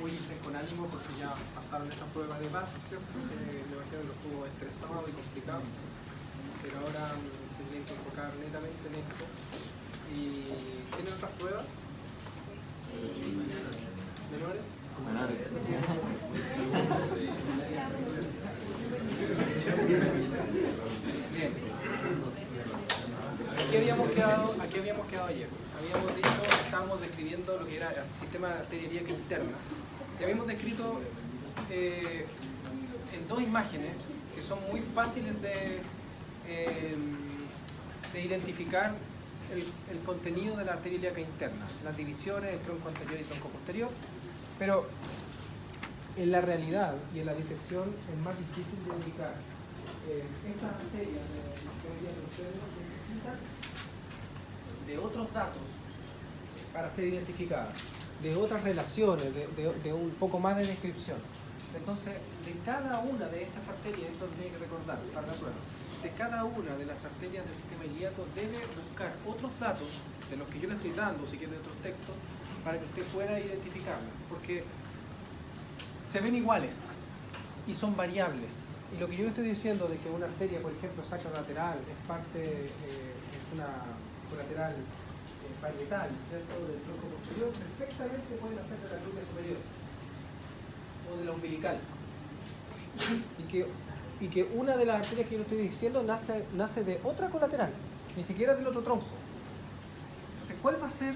hoy estén con ánimo porque ya pasaron esas pruebas de base, ¿cierto? Me imagino que lo estuvo estresado y complicado, pero ahora se tienen que enfocar netamente en esto. ¿Y tienen otras pruebas? ¿Menores? Bien. Aquí habíamos quedado ayer. Habíamos dicho, estábamos describiendo lo que era el sistema de arteria ilíaca interna. Y habíamos descrito en dos imágenes que son muy fáciles de identificar el contenido de la arteria ilíaca interna, las divisiones, el tronco anterior y tronco posterior, pero en la realidad y en la disección es más difícil de indicar. Estas arterias necesitan de otros datos para ser identificadas, de otras relaciones, de un poco más de descripción. Entonces, de cada una de estas arterias, esto lo tiene que recordar para la prueba, de cada una de las arterias del sistema ilíaco debe buscar otros datos de los que yo le estoy dando, si quiere de otros textos, para que usted pueda identificarlas, porque se ven iguales y son variables. Y lo que yo le estoy diciendo de que una arteria, por ejemplo, sacrolateral, es una colateral parietal, ¿cierto?, del tronco posterior, perfectamente pueden hacer de la glútea superior o de la umbilical. Y que una de las arterias que yo le estoy diciendo nace de otra colateral, ni siquiera del otro tronco. Entonces, ¿cuál va a ser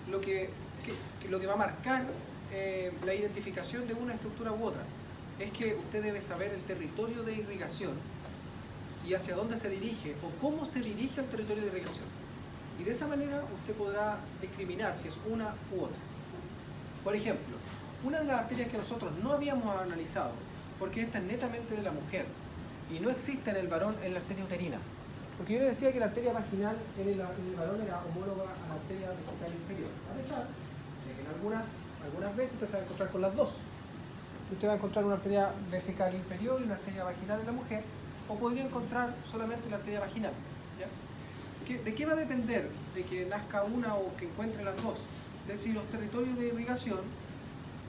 lo que va a marcar la identificación de una estructura u otra? Es que usted debe saber el territorio de irrigación y hacia dónde se dirige o cómo se dirige al territorio de irrigación. Y de esa manera usted podrá discriminar si es una u otra. Por ejemplo, una de las arterias que nosotros no habíamos analizado, porque esta es netamente de la mujer y no existe en el varón en la arteria uterina. Porque yo le decía que la arteria vaginal en el varón era homóloga a la arteria vesical inferior, a pesar de que en algunas veces usted se va a encontrar con las dos. Usted va a encontrar una arteria vesical inferior y una arteria vaginal en la mujer, o podría encontrar solamente la arteria vaginal, ¿ya? ¿De qué va a depender de que nazca una o que encuentre las dos? De si los territorios de irrigación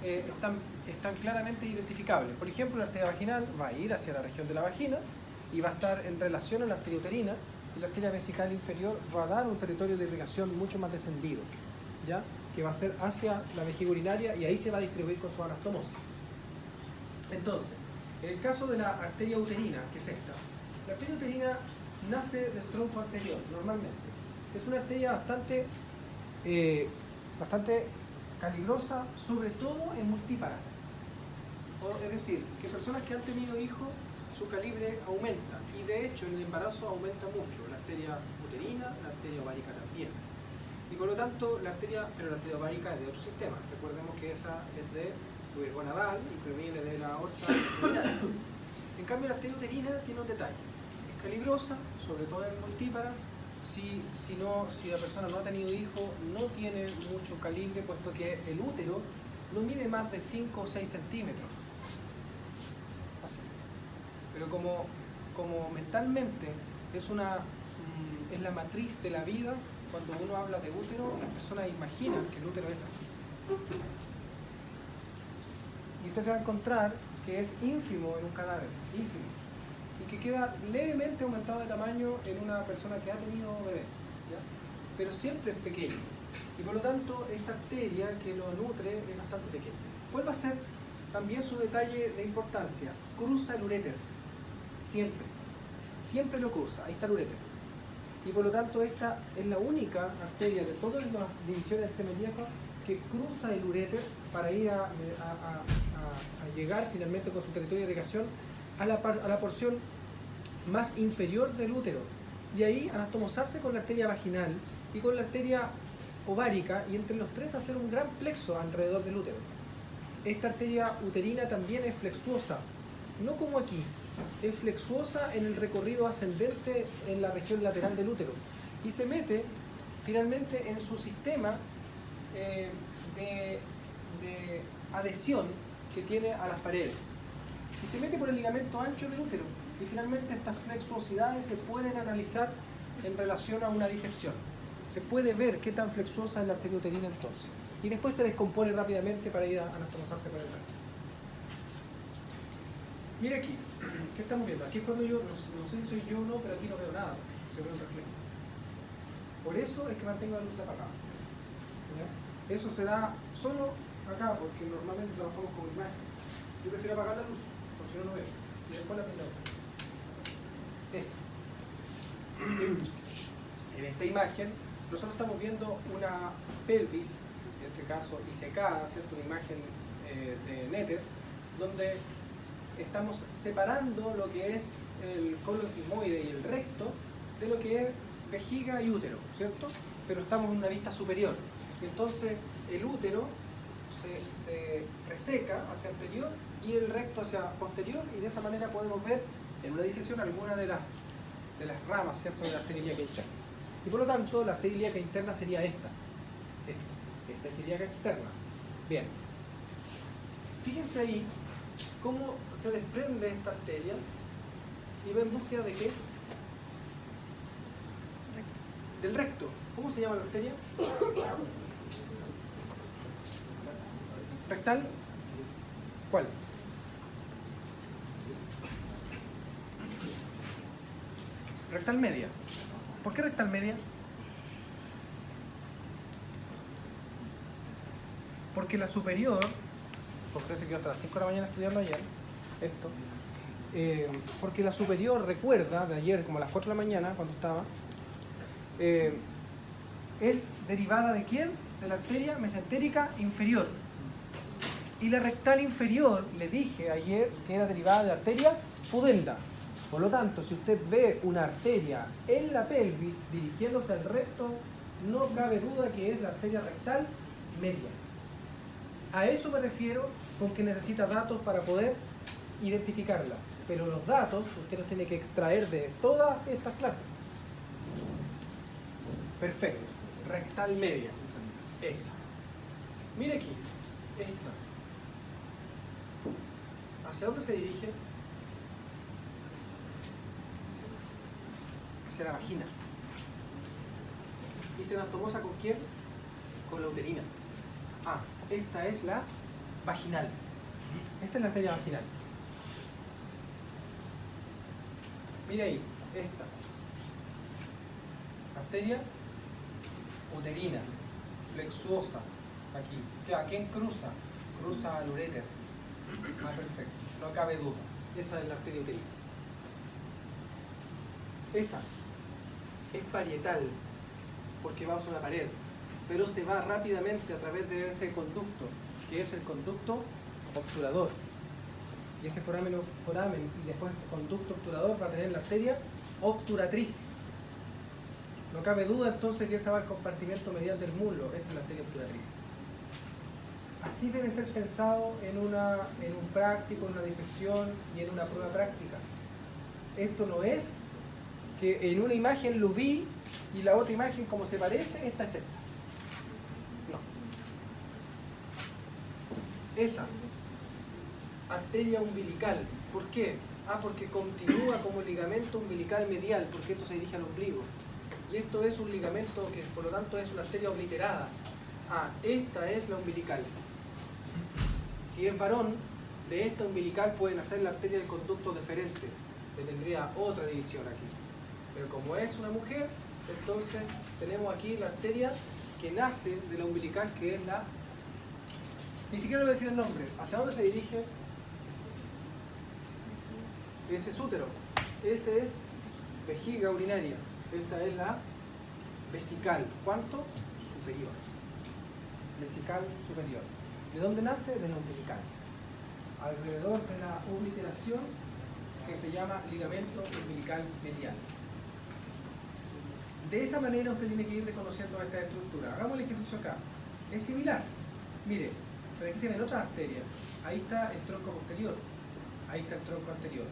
están claramente identificables. Por ejemplo, la arteria vaginal va a ir hacia la región de la vagina y va a estar en relación a la arteria uterina, y la arteria vesical inferior va a dar un territorio de irrigación mucho más descendido, ¿ya?, que va a ser hacia la vejiga urinaria, y ahí se va a distribuir con su anastomosis. Entonces, en el caso de la arteria uterina, que es esta, la arteria uterina nace del tronco anterior, normalmente. Es una arteria bastante calibrosa, sobre todo en multíparas. Es decir, que personas que han tenido hijos, su calibre aumenta, y de hecho en el embarazo aumenta mucho la arteria uterina, la arteria ovárica también. Y por lo tanto, la arteria ovárica es de otro sistema. Recordemos que esa es de gonadal y proviene de la aorta abdominal. En cambio, la arteria uterina tiene un detalle. Es calibrosa, sobre todo en multíparas. Si la persona no ha tenido hijos, no tiene mucho calibre, puesto que el útero no mide más de 5 o 6 centímetros. Así. Pero como mentalmente es la matriz de la vida, cuando uno habla de útero, las personas imaginan que el útero es así. Y usted se va a encontrar que es ínfimo en un cadáver, ínfimo, y que queda levemente aumentado de tamaño en una persona que ha tenido bebés, ¿ya?, pero siempre es pequeño, y por lo tanto esta arteria que lo nutre es bastante pequeña. ¿Cuál va a ser también su detalle de importancia? Cruza el uréter, siempre lo cruza, ahí está el uréter, y por lo tanto esta es la única arteria de todas las divisiones del sistema ilíaco que cruza el uréter para ir a llegar finalmente con su territorio de irrigación a la porción más inferior del útero, y ahí anastomosarse con la arteria vaginal y con la arteria ovárica, y entre los tres hacer un gran plexo alrededor del útero. Esta arteria uterina también es flexuosa, no como aquí, es flexuosa en el recorrido ascendente en la región lateral del útero, y se mete finalmente en su sistema de adhesión que tiene a las paredes, y se mete por el ligamento ancho del útero, y finalmente estas flexuosidades se pueden analizar en relación a una disección. Se puede ver qué tan flexuosa es la arteria uterina entonces. y después se descompone rápidamente para ir a anastomosarse por el resto. Mira aquí, ¿qué estamos viendo? Aquí es cuando yo, no sé si soy yo o no, pero aquí no veo nada, se ve un reflejo. Por eso es que mantengo la luz apagada. ¿Ya? Eso se da solo acá, porque normalmente trabajamos con imagen. Yo prefiero apagar la luz, porque si no, no veo. Y después la prendo. Esa. En esta imagen, nosotros estamos viendo una pelvis, en este caso disecada, ¿cierto? Una imagen de Netter, donde estamos separando lo que es el colon sigmoide y el recto de lo que es vejiga y útero, ¿cierto? Pero estamos en una vista superior. Entonces el útero se reseca hacia anterior y el recto hacia posterior, y de esa manera podemos ver en una disección alguna de las ramas, ¿cierto?, de la arteria ilíaca interna. Y por lo tanto la arteria ilíaca interna sería esta es ilíaca externa. Bien, fíjense ahí cómo se desprende esta arteria y va en búsqueda de qué? Del recto. ¿Cómo se llama la arteria? ¿Rectal? ¿Cuál? Rectal media. ¿Por qué rectal media? Porque la superior, porque se quedó hasta las 5 de la mañana estudiando ayer, esto, porque la superior, recuerda, de ayer como a las 4 de la mañana, cuando estaba, es derivada ¿de quién? De la arteria mesentérica inferior. Y la rectal inferior, le dije ayer que era derivada de la arteria pudenda. Por lo tanto, si usted ve una arteria en la pelvis dirigiéndose al recto, no cabe duda que es la arteria rectal media. A eso me refiero con que necesita datos para poder identificarla. Pero los datos usted los tiene que extraer de todas estas clases. Perfecto. Rectal media. Esa. Mire aquí. Esta. ¿Hacia dónde se dirige? Hacia la vagina. ¿Y se anastomosa con quién? Con la uterina. Ah, esta es la vaginal. Esta es la arteria vaginal. Mira ahí, esta. Arteria uterina, flexuosa, aquí. ¿A quién cruza? Cruza al uréter. Ah, perfecto, no cabe duda. Esa es la arteria uterina. Esa es parietal, porque va hacia una pared, pero se va rápidamente a través de ese conducto, que es el conducto obturador. Y ese foramen y después el conducto obturador va a tener la arteria obturatriz. No cabe duda entonces que esa va al compartimento medial del muslo, esa es la arteria obturatriz. Así debe ser pensado en un práctico, en una disección y en una prueba práctica. Esto no es que en una imagen lo vi y la otra imagen como se parece, esta es esta. No. Esa arteria umbilical, ¿por qué? Ah, porque continúa como ligamento umbilical medial, porque esto se dirige al ombligo. Y esto es un ligamento que por lo tanto es una arteria obliterada. Ah, esta es la umbilical. Si es varón, de esta umbilical pueden hacer la arteria del conducto deferente, que tendría otra división aquí. Pero como es una mujer, entonces tenemos aquí la arteria que nace de la umbilical, que es la... Ni siquiera le voy a decir el nombre. ¿Hacia dónde se dirige? Ese es útero. Ese es vejiga urinaria. Esta es la vesical. ¿Cuánto? Superior. Vesical superior. ¿De dónde nace? De la umbilical. Alrededor de la obliteración, que se llama ligamento umbilical medial. De esa manera usted tiene que ir reconociendo esta estructura. Hagamos el ejercicio acá. Es similar. Mire, pero aquí se ven otras arterias. Ahí está el tronco posterior. Ahí está el tronco anterior.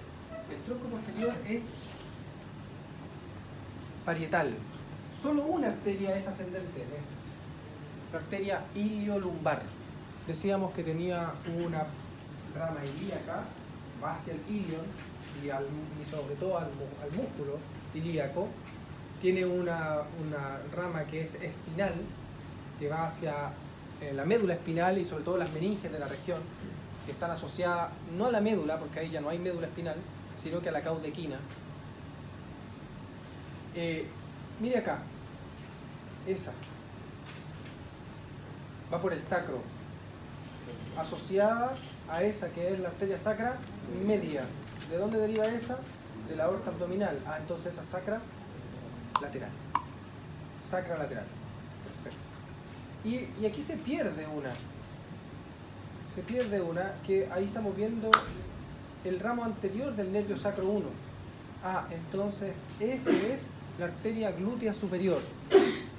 El tronco posterior es parietal. Solo una arteria es ascendente de estas. La arteria iliolumbar. Decíamos que tenía una rama ilíaca, va hacia el ilion y sobre todo al músculo ilíaco. Tiene una rama que es espinal, que va hacia la médula espinal y sobre todo las meninges de la región, que están asociadas no a la médula, porque ahí ya no hay médula espinal, sino que a la caudequina. Mire acá, esa va por el sacro, asociada a esa que es la arteria sacra media. ¿De dónde deriva esa? De la aorta abdominal. Ah, entonces esa sacra lateral. Sacra lateral. Perfecto. Y aquí se pierde una. Se pierde una que ahí estamos viendo el ramo anterior del nervio sacro 1. Ah, entonces esa es la arteria glútea superior.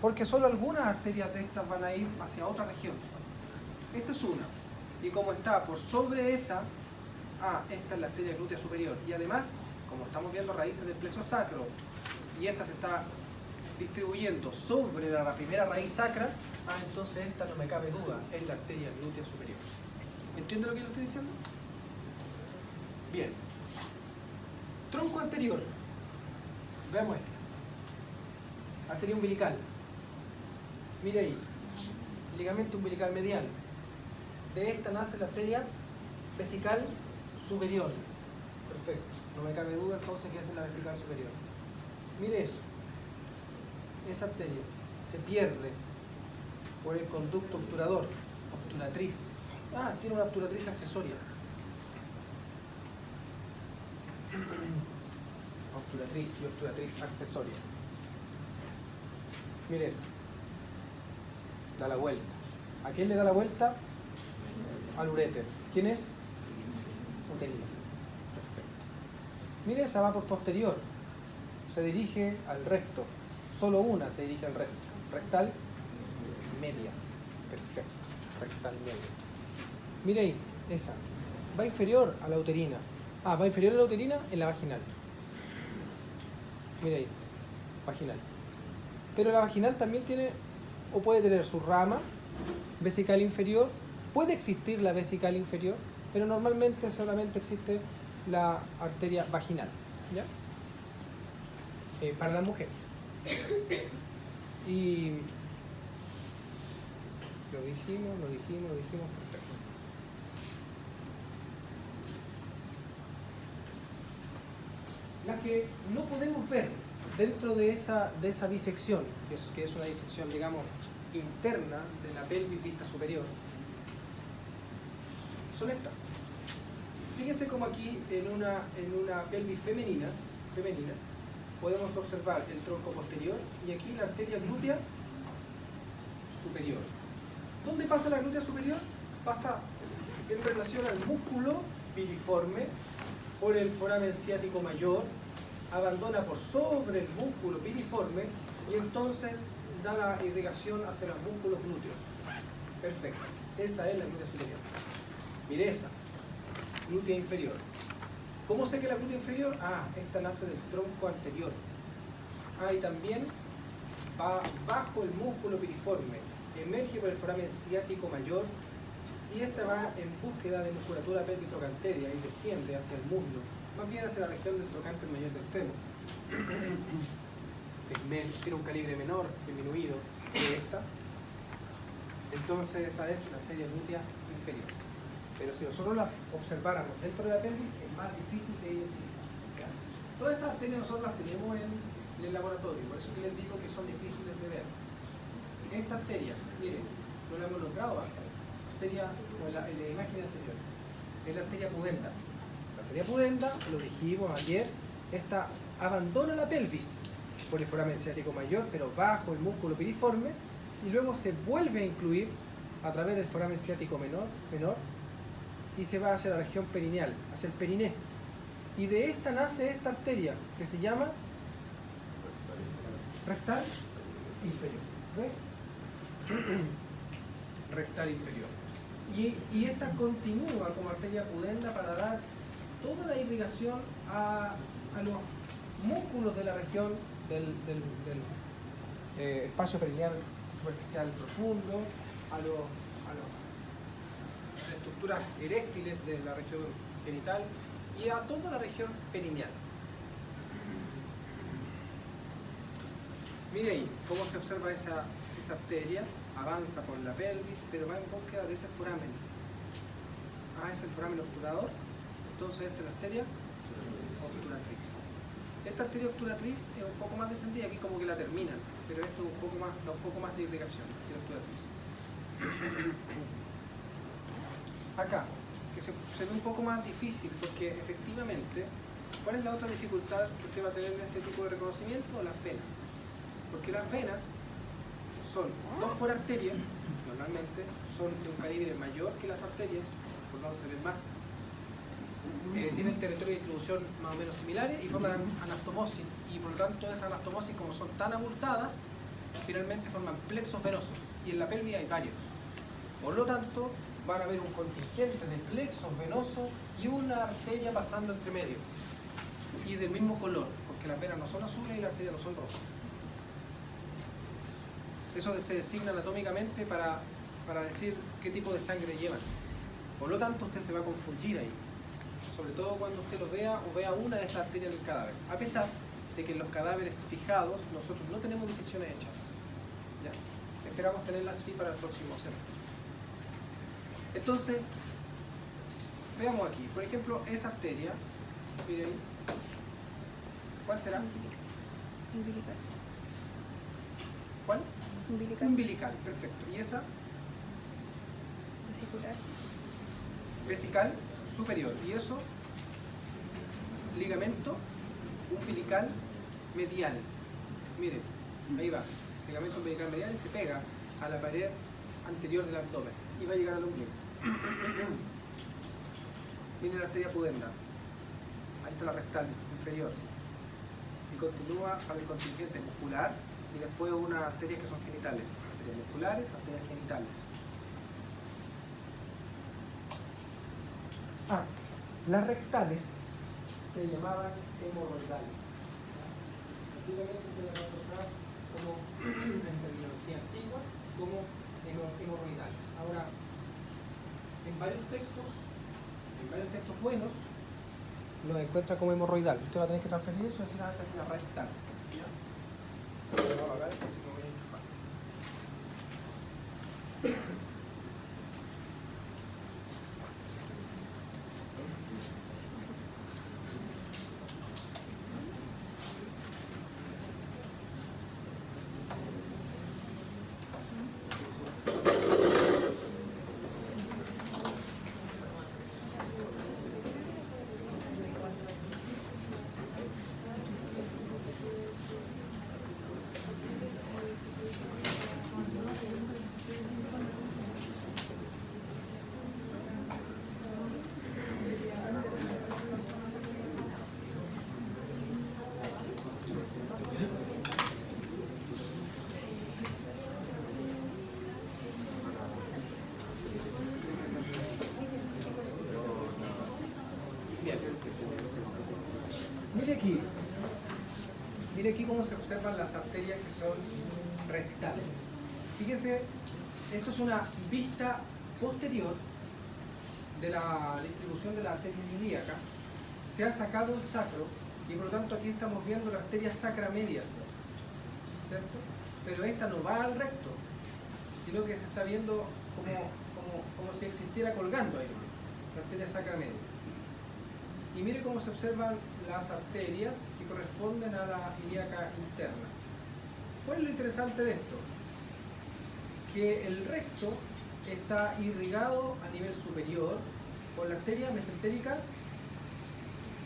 Porque solo algunas arterias de estas van a ir hacia otra región. Esta es una. Y como está por sobre esa, esta es la arteria glútea superior. Y además, como estamos viendo raíces del plexo sacro, y esta se está distribuyendo sobre la primera raíz sacra, entonces esta, no me cabe duda, es la arteria glútea superior. ¿Entiende lo que le estoy diciendo? Bien. Tronco anterior. Veamos esta. Arteria umbilical. Mire ahí. Ligamento umbilical medial. De esta nace la arteria vesical superior. Perfecto. No me cabe duda entonces que es la vesical superior. Mire eso. Esa arteria se pierde por el conducto obturador, obturatriz. Tiene una obturatriz accesoria. Obturatriz y obturatriz accesoria. Mire eso. Da la vuelta. ¿A quién le da la vuelta? Al uréter. ¿Quién es? Uterina. Perfecto. Mire, esa va por posterior. Se dirige al recto. Solo una se dirige al recto. Rectal media. Perfecto. Rectal media. Mire ahí, esa. Va inferior a la uterina. Va inferior a la uterina en la vaginal. Mire ahí. Vaginal. Pero la vaginal también tiene, o puede tener su rama vesical inferior. Puede existir la vesical inferior, pero normalmente solamente existe la arteria vaginal, ¿ya? Para las mujeres. Y lo dijimos, perfecto. La que no podemos ver dentro de esa disección, que es una disección, digamos, interna de la pelvis vista superior, son estas. Fíjense como aquí en una pelvis femenina podemos observar el tronco posterior y aquí la arteria glútea superior. ¿Dónde pasa la glútea superior? Pasa en relación al músculo piriforme por el foramen ciático mayor, abandona por sobre el músculo piriforme y entonces da la irrigación hacia los músculos glúteos. Perfecto. Esa es la glútea superior. Mire esa, glútea inferior. ¿Cómo sé que la glútea inferior? Esta nace del tronco anterior. Y también va bajo el músculo piriforme, emerge por el foramen ciático mayor y esta va en búsqueda de musculatura pelvitrocanteria y desciende hacia el muslo, más bien hacia la región del trocánter mayor del fémur. Tiene un calibre menor, disminuido que esta. Entonces esa es la arteria glútea inferior. Pero si nosotros la observáramos dentro de la pelvis, es más difícil de identificar. Todas estas arterias nosotros las tenemos en el laboratorio, por eso que les digo que son difíciles de ver. Esta arteria, miren, no la hemos nombrado antes, arteria, o en la imagen anterior, es la arteria pudenda. La arteria pudenda, lo dijimos ayer, esta abandona la pelvis por el foramen ciático mayor, pero bajo el músculo piriforme, y luego se vuelve a incluir a través del foramen ciático menor y se va hacia la región perineal, hacia el periné. Y de esta nace esta arteria que se llama rectal inferior. ¿Ves? Rectal inferior. Y esta continúa como arteria pudenda para dar toda la irrigación a los músculos de la región del espacio perineal superficial profundo, a las estructuras eréctiles de la región genital y a toda la región perineal. Mire ahí cómo se observa esa arteria. avanza por la pelvis, pero va en búsqueda de ese foramen. Es el foramen obturador. Entonces esta es la arteria obturatriz. Esta arteria obturatriz es un poco más descendida, aquí como que la terminan, pero esto es un poco más de irrigación, arteria obturatriz. Acá, que se ve un poco más difícil, porque efectivamente, ¿cuál es la otra dificultad que usted va a tener en este tipo de reconocimiento? Las venas. Porque las venas son 2 por arteria, normalmente, son de un calibre mayor que las arterias, por lo tanto se ven más. Tienen territorio de distribución más o menos similares y forman anastomosis, y por lo tanto esas anastomosis, como son tan abultadas, finalmente forman plexos venosos, y en la pelvis hay varios. Por lo tanto, van a haber un contingente de plexos venosos y una arteria pasando entre medio, y del mismo color, porque las venas no son azules y las arterias no son rojas. Eso se designa anatómicamente para decir qué tipo de sangre llevan. Por lo tanto, usted se va a confundir ahí, sobre todo cuando usted lo vea o vea una de estas arterias en el cadáver, a pesar de que en los cadáveres fijados nosotros no tenemos disecciones hechas. ¿Ya? Esperamos tenerlas así para el próximo semestre. Entonces, veamos aquí, por ejemplo, esa arteria, mire ahí, ¿cuál será? Umbilical. ¿Cuál? Umbilical. Umbilical, perfecto. ¿Y esa? Vesicular. Vesical superior. ¿Y eso? Ligamento umbilical medial. Mire, ahí va. Ligamento umbilical medial y se pega a la pared anterior del abdomen y va a llegar al ombligo. Viene la arteria pudenda. Ahí está la rectal inferior. Y continúa para el contingente muscular y después unas arterias que son genitales. Arterias musculares, arterias genitales. Las rectales se llamaban hemorroidales. Antiguamente se las encontrar como en terminología antigua, como hemorroidales. Ahora, en varios textos buenos, lo encuentra como hemorroidal. Usted va a tener que transferir eso y decir, esta es una rectal. ¿Ya? Lo voy a apagar, así que me voy a enchufar. Mire aquí cómo se observan las arterias que son rectales. Fíjense, esto es una vista posterior de la distribución de la arteria ilíaca. Se ha sacado el sacro y por lo tanto aquí estamos viendo la arteria sacra media, ¿cierto? Pero esta no va al recto, sino que se está viendo como si existiera colgando ahí, la arteria sacra media. Y mire cómo se observan las arterias que corresponden a la ilíaca interna. ¿Cuál es lo interesante de esto? Que el recto está irrigado a nivel superior por la arteria mesentérica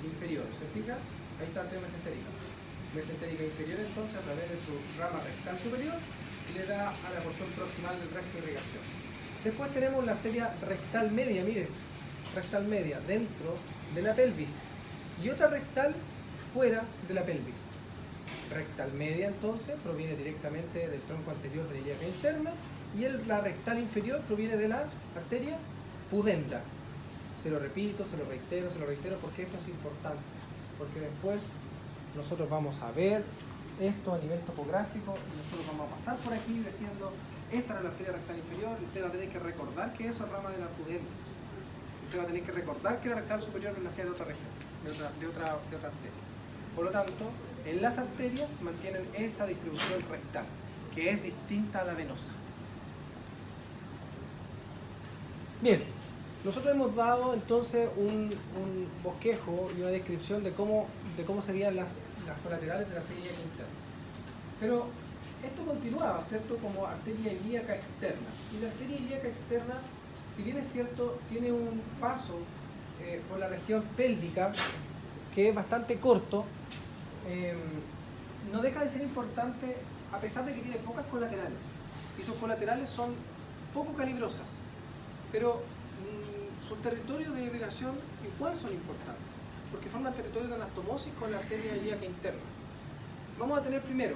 inferior. ¿Se fija? Ahí está la arteria mesentérica. Mesentérica inferior entonces a través de su rama rectal superior y le da a la porción proximal del recto irrigación. Después tenemos la arteria rectal media, mire, rectal media dentro de la pelvis y otra rectal fuera de la pelvis. Rectal media entonces proviene directamente del tronco anterior de la ilíaca interna y la rectal inferior proviene de la arteria pudenda. Se lo repito, se lo reitero porque esto es importante, porque después nosotros vamos a ver esto a nivel topográfico y nosotros vamos a pasar por aquí diciendo esta era la arteria rectal inferior y usted va a tener que recordar que eso es rama de la pudenda. Usted va a tener que recordar que la rectal superior nacía de otra región, de otra arteria. Por lo tanto, en las arterias mantienen esta distribución rectal, que es distinta a la venosa. Bien, nosotros hemos dado entonces un bosquejo y una descripción de cómo serían las colaterales de la arteria ilíaca interna. Pero esto continuaba, ¿cierto?, como arteria ilíaca externa. Y la arteria ilíaca externa, si bien es cierto, tiene un paso por la región pélvica que es bastante corto, no deja de ser importante a pesar de que tiene pocas colaterales. Y sus colaterales son poco calibrosas, pero sus territorios de irrigación igual son importantes, porque forman territorios de anastomosis con la arteria ilíaca interna. Vamos a tener primero,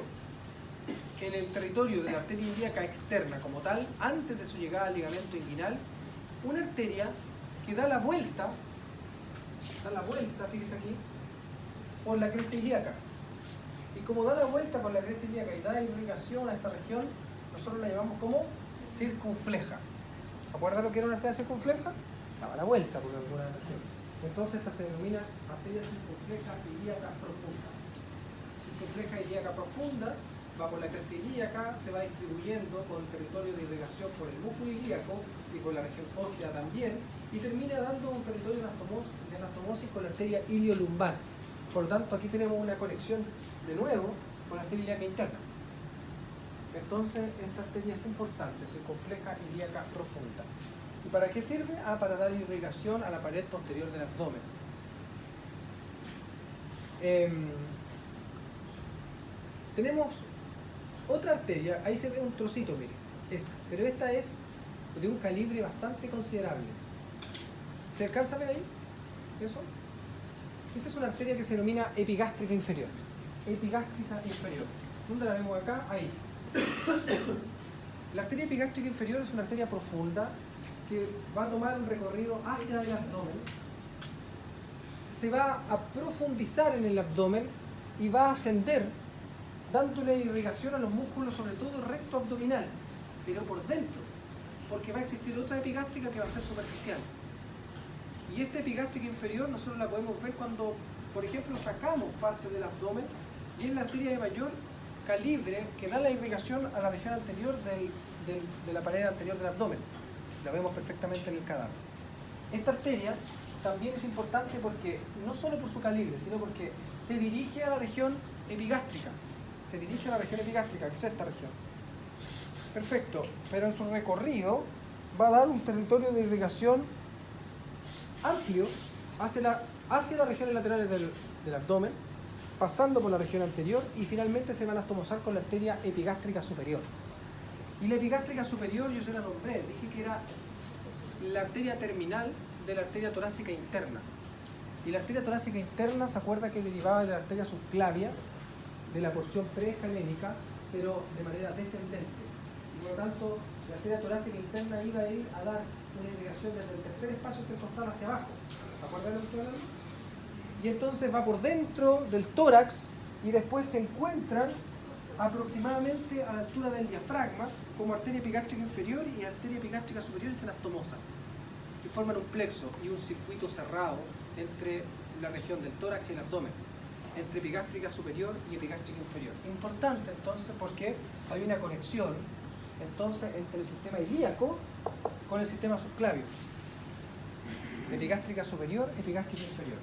en el territorio de la arteria ilíaca externa como tal, antes de su llegada al ligamento inguinal, una arteria que da la vuelta, fíjese aquí, por la cresta ilíaca. Y como da la vuelta por la cresta ilíaca y da irrigación a esta región, nosotros la llamamos como circunfleja. ¿Se acuerdan lo que era una arteria circunfleja? Daba la vuelta por alguna región. Entonces esta se denomina arteria circunfleja ilíaca profunda. Circunfleja ilíaca profunda va por la cresta ilíaca, se va distribuyendo con territorio de irrigación por el músculo ilíaco y por la región ósea también, y termina dando un territorio de anastomosis con la arteria iliolumbar. Por lo tanto, aquí tenemos una conexión de nuevo con la arteria ilíaca interna. Entonces, esta arteria es importante, circunfleja ilíaca profunda. ¿Y para qué sirve? Para dar irrigación a la pared posterior del abdomen. Tenemos otra arteria, ahí se ve un trocito, mire, esa, pero esta es de un calibre bastante considerable. ¿Se alcanza a ver ahí? ¿Eso? Esa es una arteria que se denomina epigástrica inferior. Epigástrica inferior. ¿Dónde la vemos acá? Ahí. La arteria epigástrica inferior es una arteria profunda que va a tomar un recorrido hacia el abdomen, se va a profundizar en el abdomen y va a ascender dándole irrigación a los músculos, sobre todo recto abdominal, pero por dentro, porque va a existir otra epigástrica que va a ser superficial. Y esta epigástrica inferior nosotros la podemos ver cuando, por ejemplo, sacamos parte del abdomen, y es la arteria de mayor calibre que da la irrigación a la región anterior de la pared anterior del abdomen. La vemos perfectamente en el cadáver. Esta arteria también es importante porque, no solo por su calibre, sino porque se dirige a la región epigástrica. Se dirige a la región epigástrica, que es esta región. Perfecto, pero en su recorrido va a dar un territorio de irrigación amplio hacia las regiones laterales del abdomen, pasando por la región anterior y finalmente se va a anastomosar con la arteria epigástrica superior. Y la epigástrica superior, yo se la nombré, dije que era la arteria terminal de la arteria torácica interna. Y la arteria torácica interna, ¿se acuerda que derivaba de la arteria subclavia, de la porción preescalénica, pero de manera descendente? Y por lo tanto, la arteria torácica interna iba a ir a dar una irrigación desde el tercer espacio intercostal hacia abajo. ¿Se acuerdan de lo que estoy hablando? Y entonces va por dentro del tórax y después se encuentran aproximadamente a la altura del diafragma como arteria epigástrica inferior y arteria epigástrica superior, y se anastomosan y forman un plexo y un circuito cerrado entre la región del tórax y el abdomen, entre epigástrica superior y epigástrica inferior. Importante entonces porque hay una conexión entonces entre el sistema ilíaco con el sistema subclavio. Epigástrica superior, epigástrica inferior.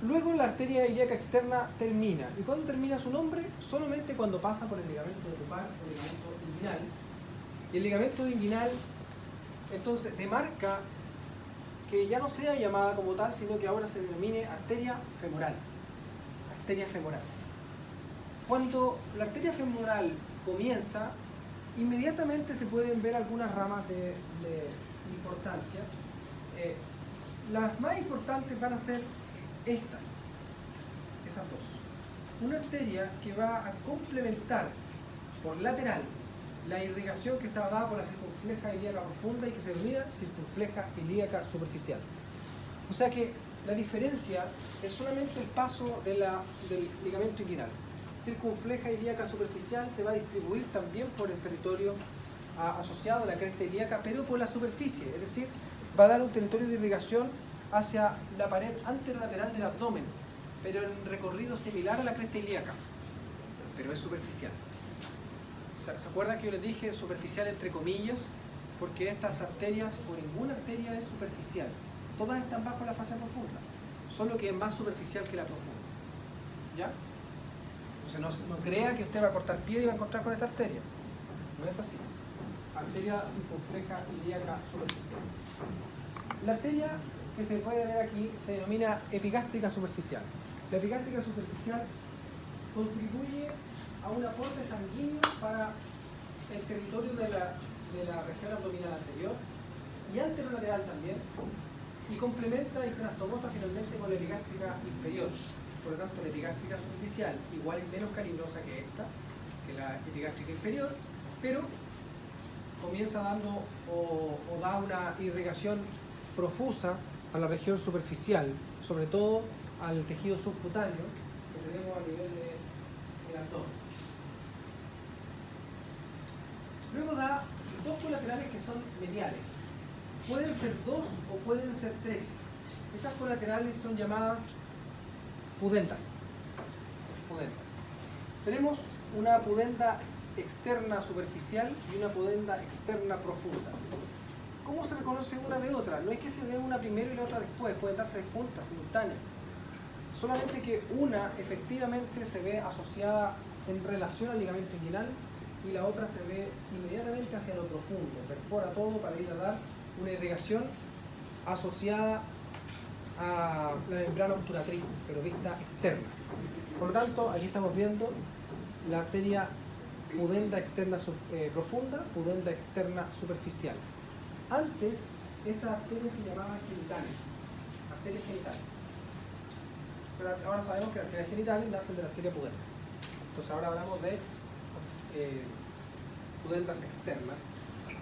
Luego la arteria ilíaca externa termina. ¿Y cuándo termina su nombre? Solamente cuando pasa por el ligamento de Tupar, el ligamento inguinal. Y el ligamento inguinal entonces demarca que ya no sea llamada como tal, sino que ahora se denomine arteria femoral. Arteria femoral. Cuando la arteria femoral comienza, inmediatamente se pueden ver algunas ramas de importancia. Las más importantes van a ser esas dos. Una arteria que va a complementar por lateral la irrigación que estaba dada por la circunfleja ilíaca profunda y que se denomina circunfleja ilíaca superficial. O sea que la diferencia es solamente el paso del ligamento inguinal. Circunfleja ilíaca superficial se va a distribuir también por el territorio asociado a la cresta ilíaca, pero por la superficie, es decir, va a dar un territorio de irrigación hacia la pared anterolateral del abdomen, pero en recorrido similar a la cresta ilíaca, pero es superficial. O sea, ¿se acuerdan que yo les dije superficial entre comillas? porque estas arterias, o ninguna arteria es superficial. Todas están bajo la fascia profunda, solo que es más superficial que la profunda. ¿Ya? Entonces no crea que usted va a cortar piel y va a encontrar con esta arteria. No es así. Arteria circunfleja ilíaca superficial. La arteria que se puede ver aquí se denomina epigástrica superficial. La epigástrica superficial contribuye a un aporte sanguíneo para el territorio de la región abdominal anterior y anterolateral también, y complementa y se anastomosa finalmente con la epigástrica inferior. Por lo tanto, la epigástrica superficial igual es menos calibrosa que esta, que la epigástrica inferior, pero comienza dando o da una irrigación profusa a la región superficial, sobre todo al tejido subcutáneo que tenemos a nivel del abdomen. Luego da dos colaterales que son mediales. Pueden ser dos o pueden ser tres. Esas colaterales son llamadas pudendas. Tenemos una pudenda externa superficial y una pudenda externa profunda. ¿Cómo se reconoce una de otra? No es que se dé una primero y la otra después, pueden darse juntas, simultáneas. Solamente que una efectivamente se ve asociada en relación al ligamento inguinal y la otra se ve inmediatamente hacia lo profundo, perfora todo para ir a dar una irrigación asociada a la membrana obturatriz, pero vista externa. Por lo tanto, aquí estamos viendo la arteria pudenda externa profunda, pudenda externa superficial. Antes, estas arterias se llamaban genitales, arterias genitales. Pero ahora sabemos que las arterias genitales nacen de la arteria pudenda. Entonces ahora hablamos de pudendas externas,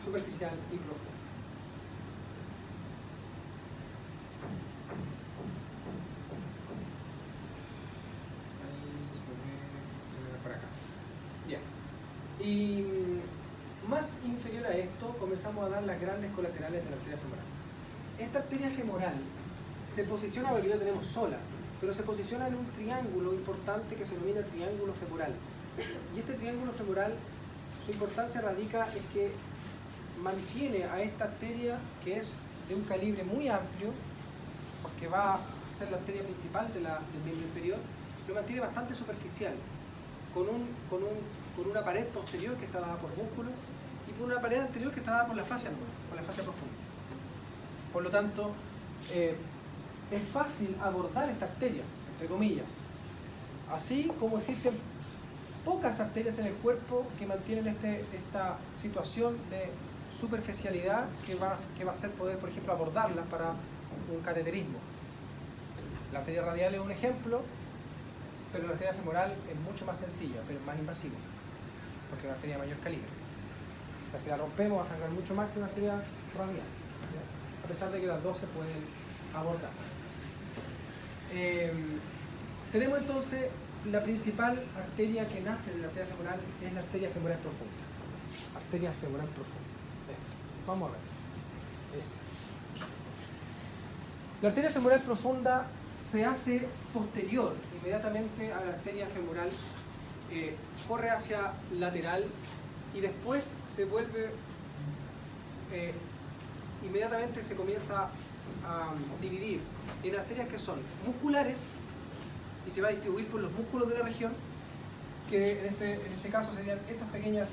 superficial y profunda. Y más inferior a esto, comenzamos a dar las grandes colaterales de la arteria femoral. Esta arteria femoral se posiciona, porque la tenemos sola, pero se posiciona en un triángulo importante que se denomina triángulo femoral. Y este triángulo femoral, su importancia radica en que mantiene a esta arteria, que es de un calibre muy amplio, porque va a ser la arteria principal del miembro inferior, lo mantiene bastante superficial, con una pared posterior que está dada por músculo y por una pared anterior que está dada por la fascia profunda. Por lo tanto, es fácil abordar esta arteria, entre comillas. Así como existen pocas arterias en el cuerpo que mantienen esta situación de superficialidad que va a ser poder, por ejemplo, abordarlas para un cateterismo. La arteria radial es un ejemplo, pero la arteria femoral es mucho más sencilla, pero es más invasiva, porque es una arteria de mayor calibre. O sea, si la rompemos va a sangrar mucho más que una arteria radial, ¿ya? A pesar de que las dos se pueden abordar. Tenemos entonces la principal arteria que nace de la arteria femoral, es la arteria femoral profunda. Arteria femoral profunda. Vamos a ver. Esa. La arteria femoral profunda se hace posterior inmediatamente a la arteria femoral, corre hacia lateral y después se vuelve, inmediatamente se comienza a dividir en arterias que son musculares y se va a distribuir por los músculos de la región, que en este caso serían esas pequeñas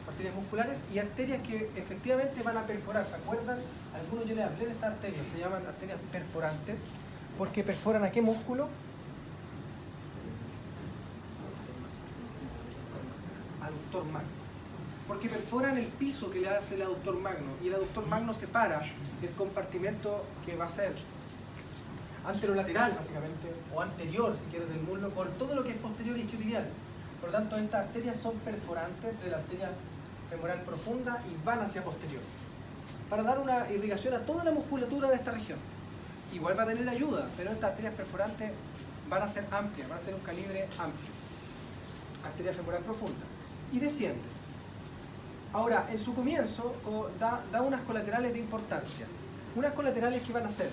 arterias musculares, y arterias que efectivamente van a perforar. ¿Se acuerdan? Algunos yo les hablé de estas arterias, se llaman arterias perforantes, porque perforan ¿a qué músculo? Aductor magno. Porque perforan el piso que le hace el aductor magno, y el aductor magno separa el compartimento que va a ser anterolateral básicamente, o anterior si quieres del muslo, con todo lo que es posterior y isquiotibial. Por lo tanto, estas arterias son perforantes de la arteria femoral profunda y van hacia posterior, para dar una irrigación a toda la musculatura de esta región. Igual va a tener ayuda, pero estas arterias perforantes van a ser amplias, van a ser un calibre amplio. Arteria femoral profunda. Y desciende. Ahora, en su comienzo, da unas colaterales de importancia. Unas colaterales que van a ser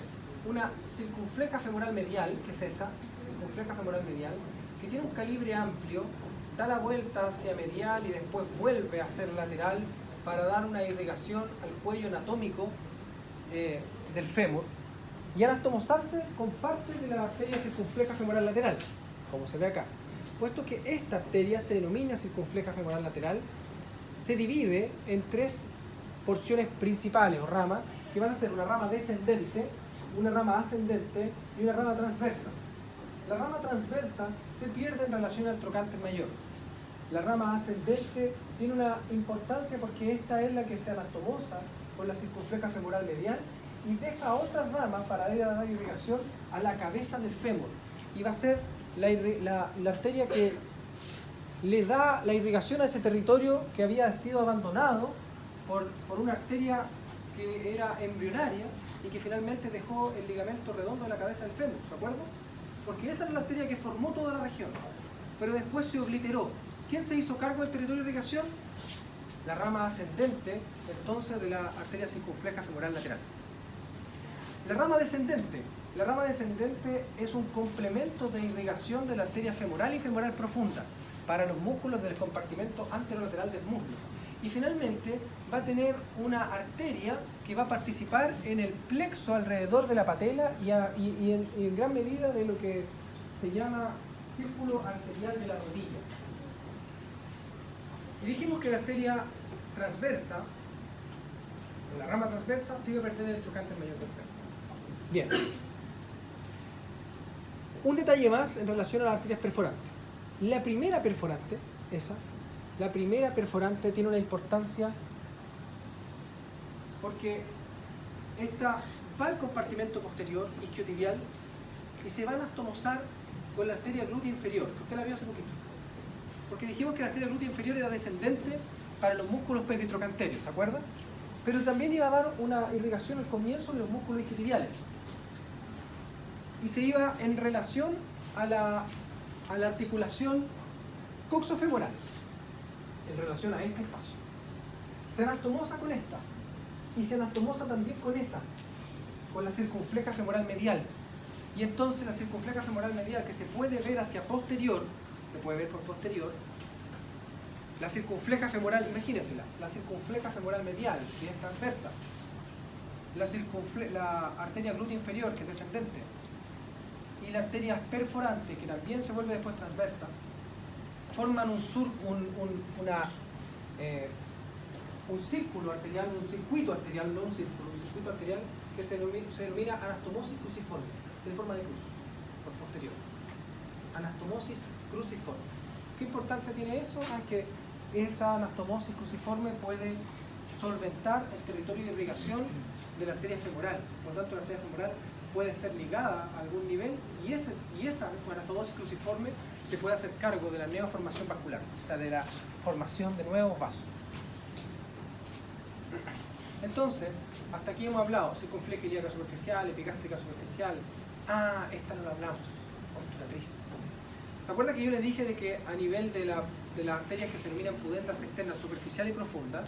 una circunfleja femoral medial, que es esa, circunfleja femoral medial, que tiene un calibre amplio, da la vuelta hacia medial y después vuelve a ser lateral para dar una irrigación al cuello anatómico del fémur y anastomosarse con parte de la arteria circunfleja femoral lateral, como se ve acá. Puesto que esta arteria se denomina circunfleja femoral lateral, se divide en tres porciones principales o ramas, que van a ser una rama descendente, una rama ascendente y una rama transversa. La rama transversa se pierde en relación al trocánter mayor. La rama ascendente tiene una importancia porque esta es la que se anastomosa con la circunfleja femoral medial y deja otra rama para ir a dar irrigación a la cabeza del fémur. Y va a ser la arteria que le da la irrigación a ese territorio que había sido abandonado por una arteria que era embrionaria y que finalmente dejó el ligamento redondo de la cabeza del fémur, ¿se acuerdan? Porque esa era la arteria que formó toda la región, pero después se obliteró. ¿Quién se hizo cargo del territorio de irrigación? La rama ascendente, entonces, de la arteria circunfleja femoral lateral. La rama descendente es un complemento de irrigación de la arteria femoral y femoral profunda para los músculos del compartimento anterolateral del muslo. Y finalmente va a tener una arteria que va a participar en el plexo alrededor de la patela y en gran medida de lo que se llama círculo arterial de la rodilla. Y dijimos que la arteria transversa, o la rama transversa, sí va a pertenecer al trocánter mayor del fémur. Bien. Un detalle más en relación a las arterias perforantes. La primera perforante, tiene una importancia porque esta va al compartimento posterior isquiotibial y se va a anastomosar con la arteria glútea inferior, que usted la vio hace poquito. Porque dijimos que la arteria glútea inferior era descendente para los músculos pelvitrocanterios, ¿se acuerda? Pero también iba a dar una irrigación al comienzo de los músculos isquiotibiales. Y se iba en relación a la articulación coxofemoral, en relación a este espacio. Se anastomosa con esta y se anastomosa también con esa, con la circunfleja femoral medial. Y entonces la circunfleja femoral medial, que se puede ver hacia posterior, se puede ver por posterior, la circunfleja femoral, imagínensela, la circunfleja femoral medial, que es transversa, la arteria glútea inferior, que es descendente, y la arteria perforante, que también se vuelve después transversa, forman un círculo arterial, un circuito arterial, no un círculo, un circuito arterial que se denomina anastomosis cruciforme, de forma de cruz, por posterior. Anastomosis cruciforme. ¿Qué importancia tiene eso? Que esa anastomosis cruciforme puede solventar el territorio de irrigación de la arteria femoral. Por lo tanto, la arteria femoral puede ser ligada a algún nivel y esa anastomosis cruciforme se puede hacer cargo de la neoformación vascular, o sea, de la formación de nuevos vasos. Entonces, hasta aquí hemos hablado circunfleja ilíaca superficial, epigástrica superficial. Esta no la hablamos, obturatriz. ¿Se acuerda que yo les dije de que a nivel de las arterias que se denominan pudentas externas, superficial y profunda,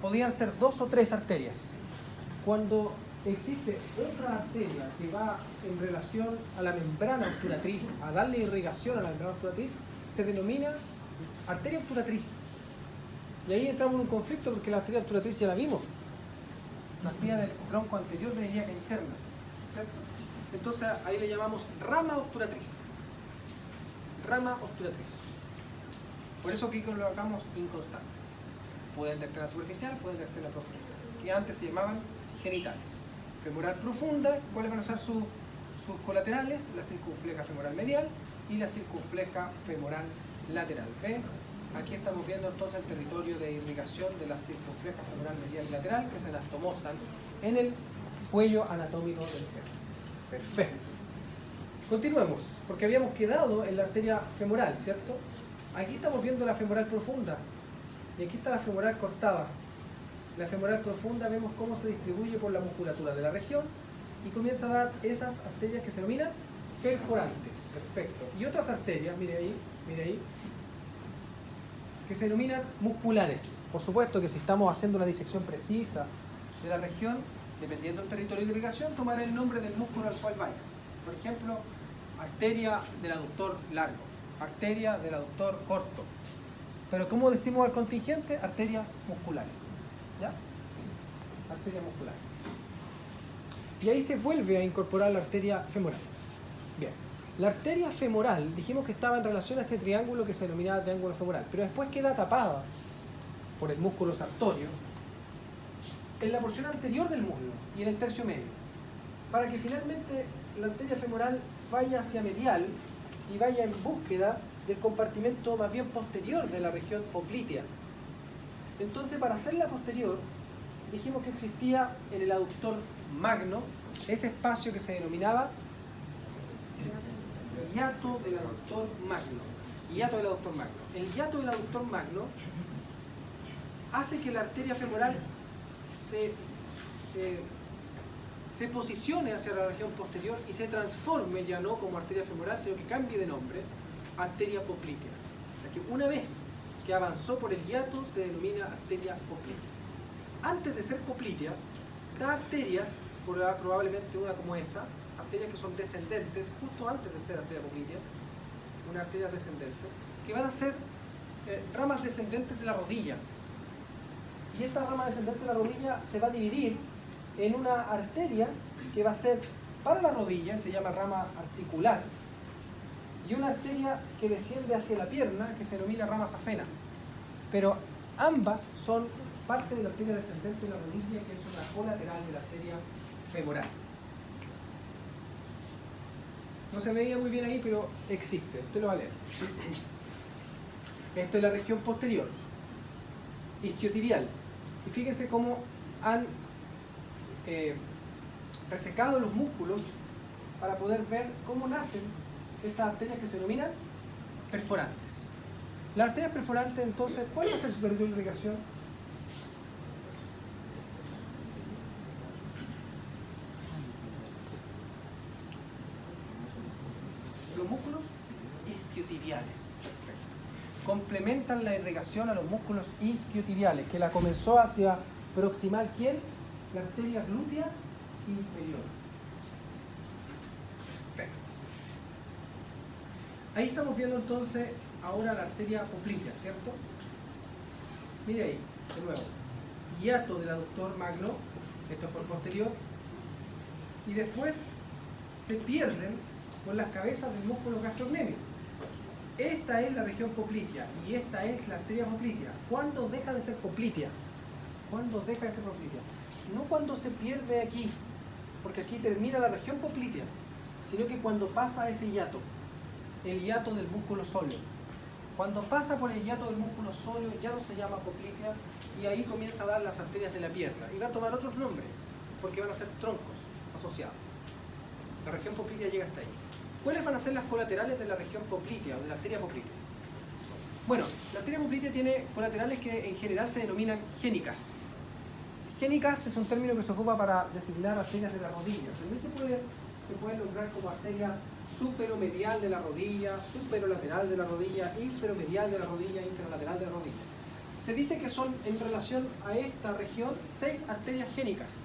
podían ser 2 o 3 arterias? Cuando existe otra arteria que va en relación a la membrana obturatriz, a darle irrigación a la membrana obturatriz, se denomina arteria obturatriz. Y ahí entramos en un conflicto porque la arteria obturatriz ya la vimos. Nacía del tronco anterior de la ilíaca interna, ¿cierto? Entonces ahí le llamamos rama obturatriz. Rama obturatriz. Por eso aquí colocamos inconstante. Pueden externa superficial, pueden externa profunda, que antes se llamaban genitales. Femoral profunda, ¿cuáles van a ser sus colaterales? La circunfleja femoral medial y la circunfleja femoral lateral. ¿Ven? Aquí estamos viendo entonces el territorio de irrigación de la circunfleja femoral medial y lateral que se anastomosan en el cuello anatómico del fémur. Perfecto. Continuemos, porque habíamos quedado en la arteria femoral, ¿cierto? Aquí estamos viendo la femoral profunda y aquí está la femoral cortada. La femoral profunda vemos cómo se distribuye por la musculatura de la región y comienza a dar esas arterias que se denominan perforantes. Perfecto. Y otras arterias, mire ahí, que se denominan musculares. Por supuesto que si estamos haciendo una disección precisa de la región, dependiendo del territorio de irrigación, tomará el nombre del músculo al cual vaya. Por ejemplo, arteria del aductor largo, arteria del aductor corto, Pero ¿cómo decimos al contingente? Arterias musculares. ¿Ya? Arterias musculares. Y ahí se vuelve a incorporar la arteria femoral. Bien. La arteria femoral, dijimos que estaba en relación a ese triángulo que se denominaba triángulo femoral, pero después queda tapada por el músculo sartorio en la porción anterior del muslo y en el tercio medio, para que finalmente la arteria femoral vaya hacia medial y vaya en búsqueda del compartimento más bien posterior de la región poplitea. Entonces, para hacerla posterior, dijimos que existía en el aductor magno ese espacio que se denominaba el hiato del aductor magno. Hiato del aductor magno. El hiato del aductor magno hace que la arteria femoral se posicione hacia la región posterior y se transforme ya no como arteria femoral, sino que cambie de nombre, arteria poplitea. O sea que una vez que avanzó por el hiato se denomina arteria poplitea. Antes de ser poplitea, da arterias, probablemente una como esa, arterias que son descendentes, justo antes de ser arteria poplitea, una arteria descendente, que van a ser ramas descendentes de la rodilla. Y esta rama descendente de la rodilla se va a dividir en una arteria que va a ser para la rodilla, se llama rama articular, y una arteria que desciende hacia la pierna, que se denomina rama safena. Pero ambas son parte de la arteria descendente de la rodilla, que es una colateral de la arteria femoral. No se veía muy bien ahí, pero existe, usted lo va a leer. Esto es la región posterior, isquiotibial. Y fíjense cómo han resecado los músculos para poder ver cómo nacen estas arterias que se denominan perforantes. Las arterias perforantes, entonces, ¿cuál va a ser su periodo de irrigación? Los músculos isquiotibiales. Perfecto. Complementan la irrigación a los músculos isquiotibiales, que la comenzó hacia proximal, ¿quién? La arteria glútea inferior. Perfecto. Ahí estamos viendo entonces ahora la arteria poplitea, ¿cierto? Mire ahí, de nuevo. Hiato del aductor magno, esto es por posterior, y después se pierden con las cabezas del músculo gastrocnemio. Esta es la región poplitea y esta es la arteria poplitea. ¿Cuándo deja de ser poplitea? ¿Cuándo deja de ser poplitea? No cuando se pierde aquí, porque aquí termina la región poplitea, sino que cuando pasa ese hiato, el hiato del músculo sóleo. Cuando pasa por el hiato del músculo sóleo ya no se llama poplitea y ahí comienza a dar las arterias de la pierna y va a tomar otros nombres, porque van a ser troncos asociados. La región poplitea llega hasta ahí. ¿Cuáles van a ser las colaterales de la región poplitea o de la arteria poplitea? Bueno, la arteria poplitea tiene colaterales que en general se denominan génicas. Génicas es un término que se ocupa para designar arterias de la rodilla. También se puede nombrar como arteria superomedial de la rodilla, superolateral de la rodilla, inferomedial de la rodilla, inferolateral de la rodilla. Se dice que son, en relación a esta región, 6 arterias génicas.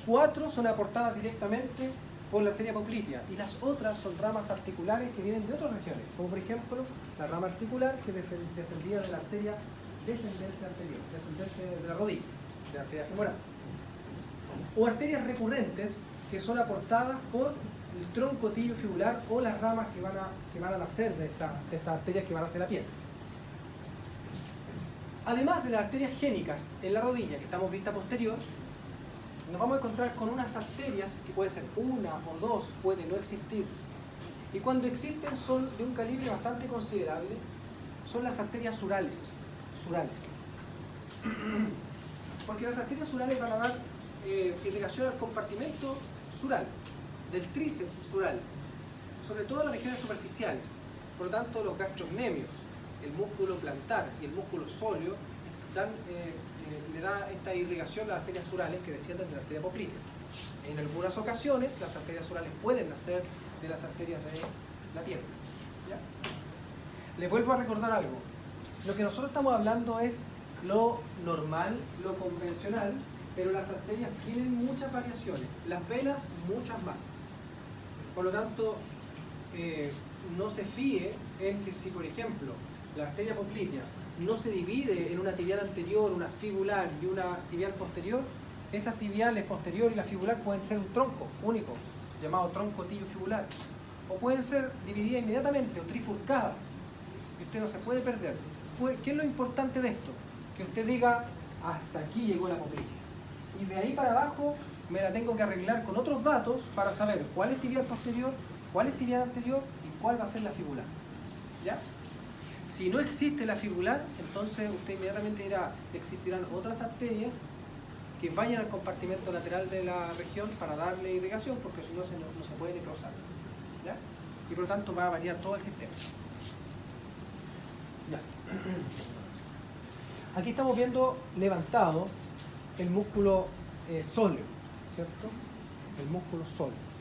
4 son aportadas directamente por la arteria poplitea y las otras son ramas articulares que vienen de otras regiones, como por ejemplo la rama articular que descendía de la arteria descendente anterior, descendente de la rodilla, de la arteria femoral, o arterias recurrentes que son aportadas por el tronco tiliofibular o las ramas que van a nacer de estas arterias que van hacia la piel. Además de las arterias génicas en la rodilla, que estamos vista posterior, nos vamos a encontrar con unas arterias que puede ser una o dos, puede no existir. Y cuando existen son de un calibre bastante considerable, son las arterias surales. Porque las arterias surales van a dar irrigación al compartimento sural, del tríceps sural, sobre todo las regiones superficiales. Por lo tanto, los gastrocnemios, el músculo plantar y el músculo sóleo le da esta irrigación a las arterias surales que descienden de la arteria poplitea. En algunas ocasiones las arterias surales pueden nacer de las arterias de la pierna. ¿Ya? Les vuelvo a recordar algo. Lo que nosotros estamos hablando es lo normal, lo convencional, pero las arterias tienen muchas variaciones, las venas muchas más. Por lo tanto, no se fíe en que si, por ejemplo, la arteria poplitea no se divide en una tibial anterior, una fibular y una tibial posterior, esas tibiales posterior y la fibular pueden ser un tronco único, llamado tronco tibio-fibular, o pueden ser divididas inmediatamente o trifurcadas, que usted no se puede perder. ¿Qué es lo importante de esto? Que usted diga, hasta aquí llegó la poplilla, y de ahí para abajo me la tengo que arreglar con otros datos para saber cuál es tibial posterior, cuál es tibial anterior y cuál va a ser la fibular. ¿Ya? Si no existe la fibular, entonces usted inmediatamente dirá, existirán otras arterias que vayan al compartimento lateral de la región para darle irrigación, porque si no, no se puede necrosar. ¿Ya? Y por lo tanto va a variar todo el sistema. Ya. Aquí estamos viendo levantado el músculo sóleo, ¿cierto? El músculo sóleo.